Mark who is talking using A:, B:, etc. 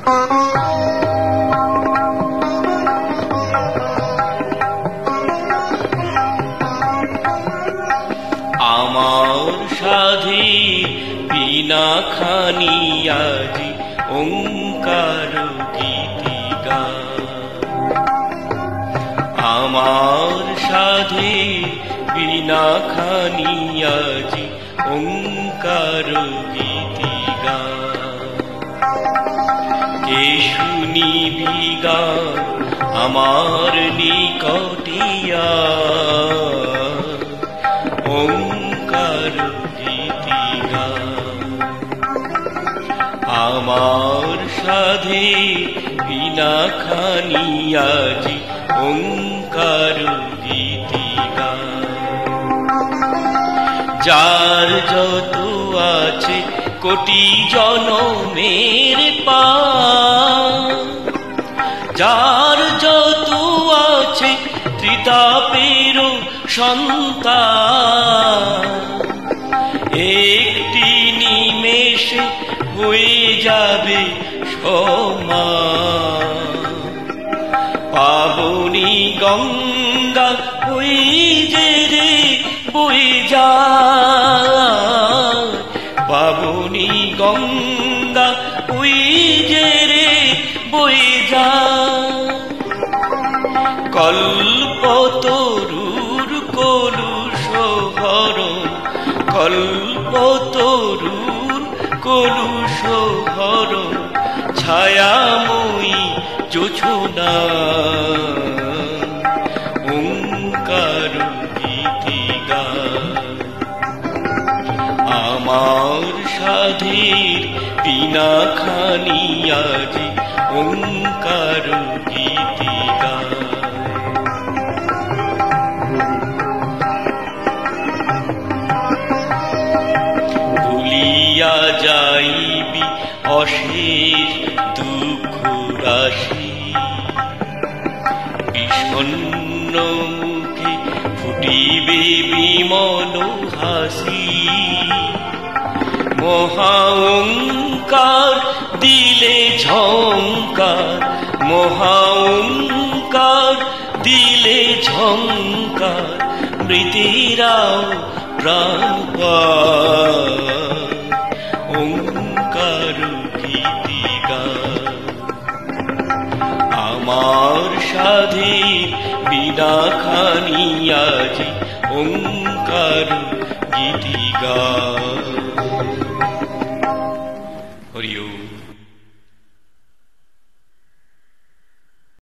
A: আমার সাধের বিনা খানি আজি ওঙ্কার গীতিগান। আমার সাধের বিনা খানি আজি ওঙ্কার গীতিগান। কে শুনিবি গান আমার নিকটিয়া ওঙ্কার গীতিগান। আমার সাধে বিনা খানি আজি ওঙ্কার গীতিগান। যার যত আছে কোটি জনমের পাপ, যার যত আছে ত্রিতাপের সন্তান, একটি নিমেষে হয়ে যাবে সমান। পাবনী গঙ্গা ওই যে রে বয়ে যায়, পাবনী গঙ্গা ওই যে রে বয়ে যায়। কল্পতরুর কলুষ হরণ, কল্পতরুর কলুষ হরণ, ছায়াময়ী জোছনা ওঙ্কার গীতিগান। আমার সাধের বিনা খানি আজি ওঙ্কার গীতিগান। ভুলিয়া যাইবি অশেষ দুঃখ রাশি, বিষণ্ণ মুখে ফুটিবে বিমল হাসি। মহা ওঙ্কার দিলে ঝঙ্কার, মহা ওঙ্কার দিলে ঝঙ্কার, মৃতেরাও প্রাণ পায় ওঙ্কার গীতিগান। আমার সাধে বিনা খানি আজি ওঙ্কার গীতিগান। হরি ওম।